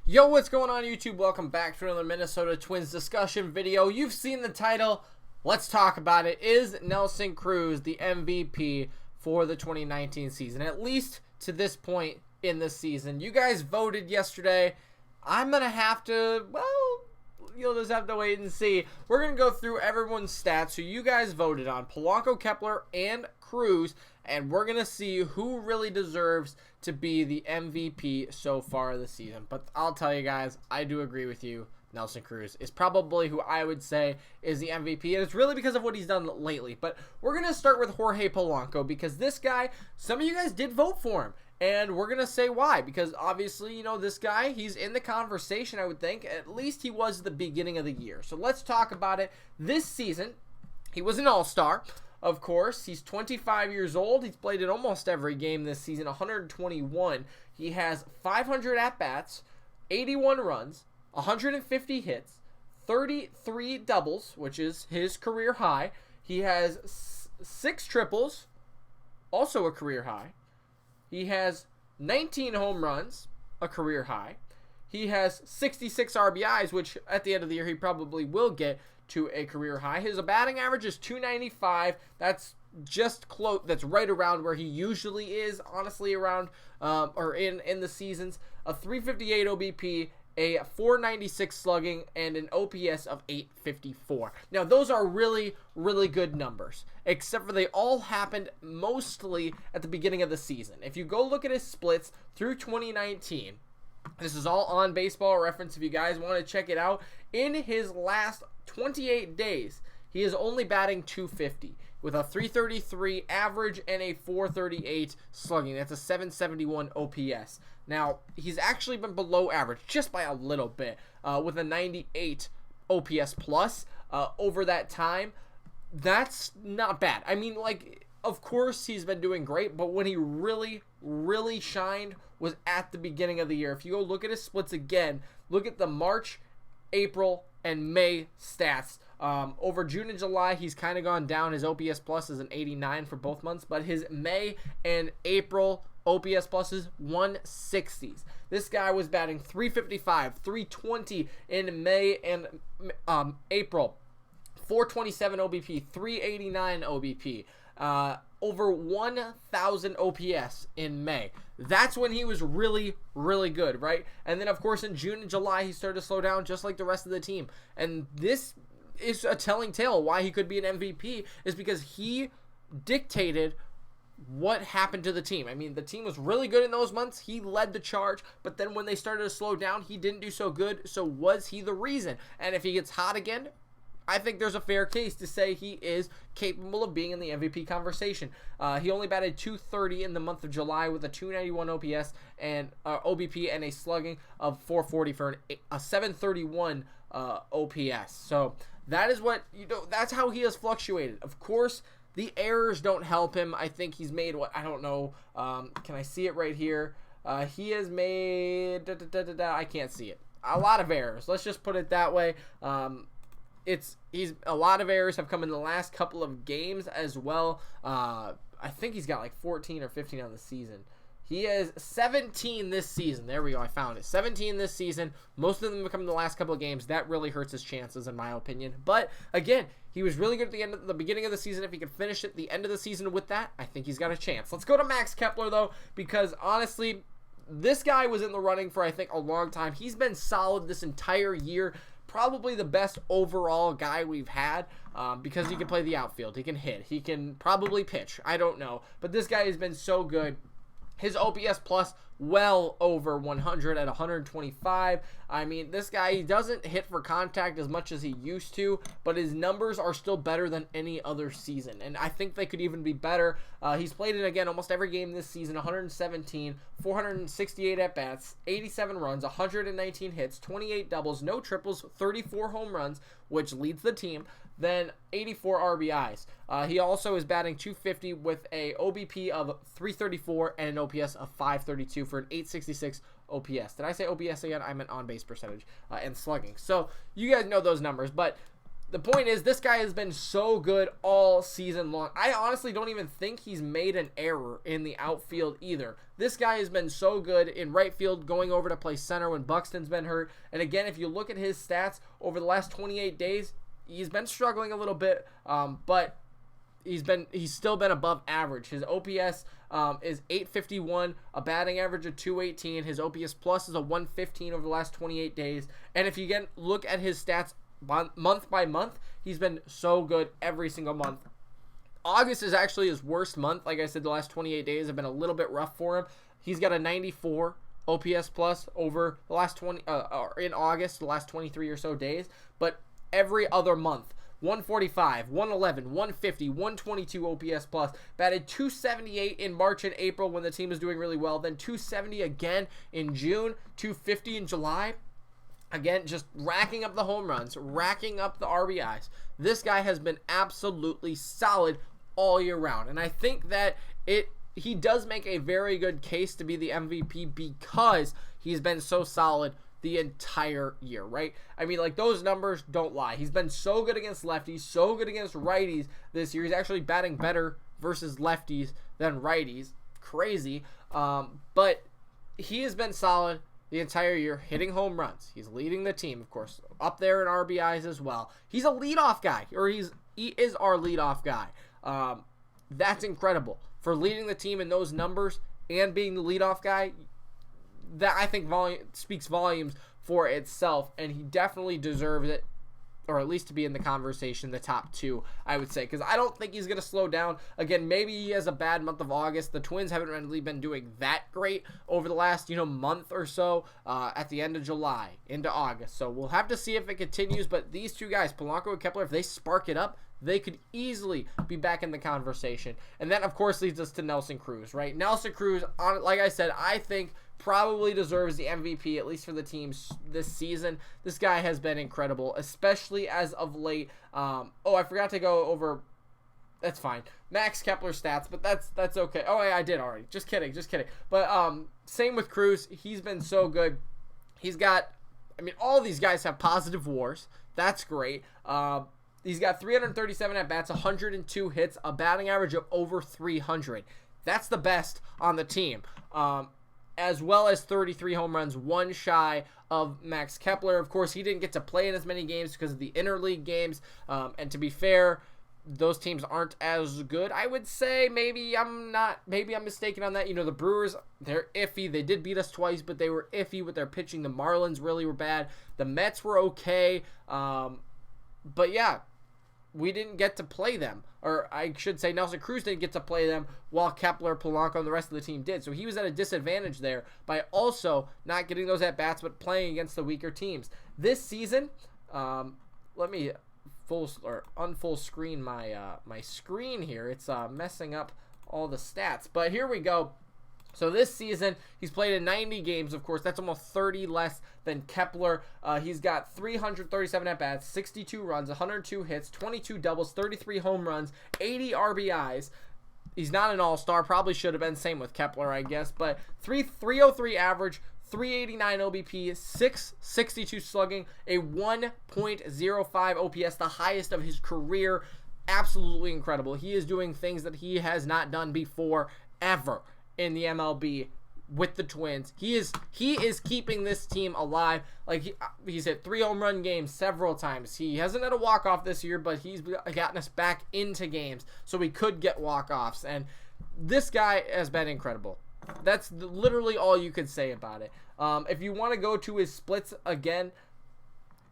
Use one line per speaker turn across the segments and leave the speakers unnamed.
Yo, what's going on YouTube? Welcome back to another Minnesota Twins discussion video. You've seen the title. Let's talk about it. Is Nelson Cruz the MVP for the 2019 season? At least to this point in the season. You guys voted yesterday. I'm going to have to, well, you'll just have to wait and see. We're going to go through everyone's stats who you guys voted on. Polanco, Kepler, and Cruz. And we're going to see who really deserves to be the MVP so far this season. But I'll tell you guys, I do agree with you. Nelson Cruz is probably who I would say is the MVP. And it's really because of what he's done lately. But we're going to start with Jorge Polanco because this guy, some of you guys did vote for him. And we're going to say why. Because obviously, you know, this guy, he's in the conversation, I would think. At least he was at the beginning of the year. So let's talk about it. This season, he was an all-star. Of course, he's 25 years old. He's played in almost every game this season, 121. He has 500 at-bats, 81 runs, 150 hits, 33 doubles, which is his career high. He has 6 triples, also a career high. He has 19 home runs, a career high. He has 66 RBIs, which at the end of the year he probably will get to a career high. His batting average is .295. That's just close. That's right around where he usually is, honestly, around or in the seasons. A .358 OBP, a .496 slugging, and an OPS of .854. Now, those are really, really good numbers, except for they all happened mostly at the beginning of the season. If you go look at his splits through 2019, this is all on Baseball Reference if you guys want to check it out. In his last 28 days, he is only batting .250 with a .333 average and a .438 slugging. That's a .771 OPS. Now, he's actually been below average just by a little bit with a .98 OPS plus over that time. That's not bad. I mean, like, of course he's been doing great, but when he really, really shined was at the beginning of the year. If you go look at his splits again, look at the March, April, and May stats. Over June and July, he's kind of gone down. His OPS plus is an 89 for both months, but his May and April OPS plus is 160s. This guy was batting .355, .320 in May and April, .427 OBP, .389 OBP. Over 1,000 OPS in May. That's when he was really, really good, right? And then, of course, in June and July, he started to slow down just like the rest of the team. And this is a telling tale why he could be an MVP is because he dictated what happened to the team. I mean, the team was really good in those months. He led the charge, but then when they started to slow down, he didn't do so good. So was he the reason? And if he gets hot again, I think there's a fair case to say he is capable of being in the MVP conversation. He only batted .230 in the month of July with a .291 OPS and OBP and a slugging of .440 for a .731 OPS. So that is what, you know, that's how he has fluctuated. Of course, the errors don't help him. I think he's made what, I don't know. Can I see it right here? He has made, I can't see it. A lot of errors. Let's just put it that way. He's a lot of errors have come in the last couple of games as well. I think he's got like 14 or 15 on the season. He has 17 this season. There we go. I found it. 17 this season. Most of them have come in the last couple of games. That really hurts his chances, in my opinion. But again, he was really good at the beginning of the season. If he could finish at the end of the season with that, I think he's got a chance. Let's go to Max Kepler though, because honestly, this guy was in the running for I think a long time. He's been solid this entire year. Probably the best overall guy we've had because he can play the outfield. He can hit. He can probably pitch. I don't know. But this guy has been so good. His OPS plus well over 100 at 125. I mean, this guy, he doesn't hit for contact as much as he used to, but his numbers are still better than any other season, and I think they could even be better. He's played it again almost every game this season, 117, 468 at-bats, 87 runs, 119 hits, 28 doubles, no triples, 34 home runs, which leads the team, then 84 RBIs. He also is batting .250 with a OBP of .334 and an OPS of .532 for an .866 OPS. Did I say OPS again? I meant on-base percentage and slugging. So you guys know those numbers, but the point is, this guy has been so good all season long. I honestly don't even think he's made an error in the outfield either. This guy has been so good in right field, going over to play center when Buxton's been hurt. And again, if you look at his stats over the last 28 days, he's been struggling a little bit, but he's still been above average. His OPS is 851, a batting average of 218. His OPS plus is a 115 over the last 28 days. And if you look at his stats month by month, he's been so good every single month. August is actually his worst month. Like I said, the last 28 days have been a little bit rough for him. He's got a 94 OPS plus over the last in August, the last 23 or so days. But every other month, 145, 111, 150, 122 OPS plus. Batted 278 in March and April when the team was doing really well. Then 270 again in June, 250 in July. Again, just racking up the home runs, racking up the RBIs. This guy has been absolutely solid all year round. And I think that he does make a very good case to be the MVP because he's been so solid the entire year, right? I mean, like, those numbers don't lie. He's been so good against lefties, so good against righties this year. He's actually batting better versus lefties than righties. Crazy. But he has been solid the entire year, hitting home runs. He's leading the team, of course, up there in RBIs as well. He's a leadoff guy, or he is our leadoff guy. That's incredible. For leading the team in those numbers and being the leadoff guy, that I think speaks volumes for itself, and he definitely deserves it, or at least to be in the conversation, the top two, I would say, because I don't think he's going to slow down. Again, maybe he has a bad month of August. The Twins haven't really been doing that great over the last, month or so, at the end of July into August. So we'll have to see if it continues, but these two guys, Polanco and Kepler, if they spark it up, they could easily be back in the conversation. And that, of course, leads us to Nelson Cruz, right? Nelson Cruz, like I said, I think probably deserves the MVP, at least for the team this season. This guy has been incredible, especially as of late. I forgot to go over. That's fine. Max Kepler stats, but that's okay. Oh, yeah, I did already. Just kidding. But same with Cruz. He's been so good. He's got, all these guys have positive WARs. That's great. He's got 337 at-bats, 102 hits, a batting average of over 300. That's the best on the team. As well as 33 home runs, one shy of Max Kepler. Of course, he didn't get to play in as many games because of the interleague games. And to be fair, those teams aren't as good. I would say maybe I'm mistaken on that. The Brewers, they're iffy. They did beat us twice, but they were iffy with their pitching. The Marlins really were bad. The Mets were okay. But yeah, we didn't get to play them. Or I should say Nelson Cruz didn't get to play them while Kepler, Polanco, and the rest of the team did. So he was at a disadvantage there by also not getting those at-bats but playing against the weaker teams. This season, let me unfull screen my screen here. It's messing up all the stats. But here we go. So this season, he's played in 90 games, of course. That's almost 30 less than Kepler. He's got 337 at-bats, 62 runs, 102 hits, 22 doubles, 33 home runs, 80 RBIs. He's not an all-star. Probably should have been. Same with Kepler, I guess. But 303 average, 389 OBP, 662 slugging, a 1.05 OPS, the highest of his career. Absolutely incredible. He is doing things that he has not done before, ever, in the MLB with the Twins. He is keeping this team alive. Like, he's hit 3 home run games several times. He hasn't had a walk-off this year, but he's gotten us back into games so we could get walk-offs. And this guy has been incredible. That's literally all you could say about it. If you want to go to his splits again,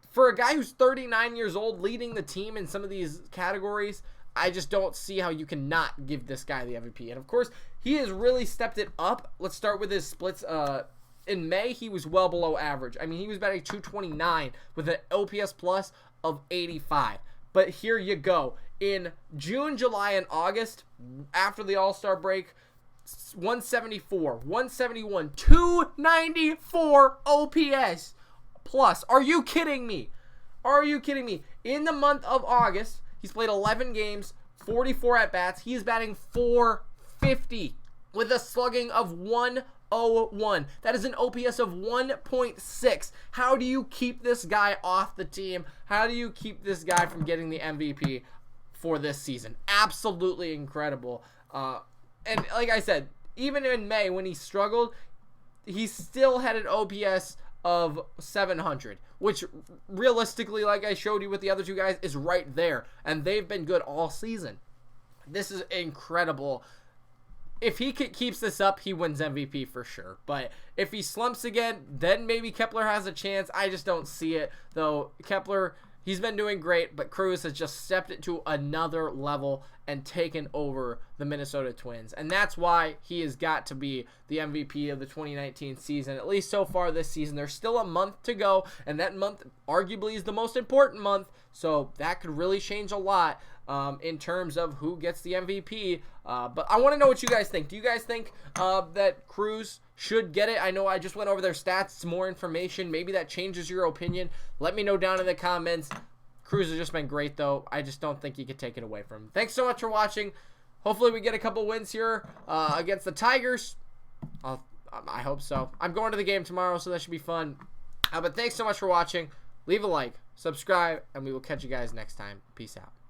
for a guy who's 39 years old leading the team in some of these categories, I just don't see how you cannot give this guy the MVP. And, of course, he has really stepped it up. Let's start with his splits. In May, he was well below average. He was batting 229 with an OPS plus of 85. But here you go. In June, July, and August, after the All-Star break, 174, 171, 294 OPS plus. Are you kidding me? In the month of August, he's played 11 games, 44 at-bats. He is batting 450 with a slugging of .01. That is an OPS of 1.6. How do you keep this guy off the team? How do you keep this guy from getting the MVP for this season? Absolutely incredible. And like I said, even in May when he struggled, he still had an OPS of 700, which realistically, like I showed you with the other two guys, is right there. And they've been good all season. This is incredible. If he keeps this up, he wins MVP for sure. But if he slumps again, then maybe Kepler has a chance. I just don't see it, though. Kepler, he's been doing great, but Cruz has just stepped it to another level and taken over the Minnesota Twins. And that's why he has got to be the MVP of the 2019 season, at least so far this season. There's still a month to go, and that month arguably is the most important month, so that could really change a lot in terms of who gets the MVP. But I want to know what you guys think. Do you guys think that Cruz should get it? I know I just went over their stats, some more information. Maybe that changes your opinion. Let me know down in the comments. Cruz has just been great, though. I just don't think you could take it away from him. Thanks so much for watching. Hopefully we get a couple wins here against the Tigers. I hope so. I'm going to the game tomorrow, so that should be fun. But thanks so much for watching. Leave a like, subscribe, and we will catch you guys next time. Peace out.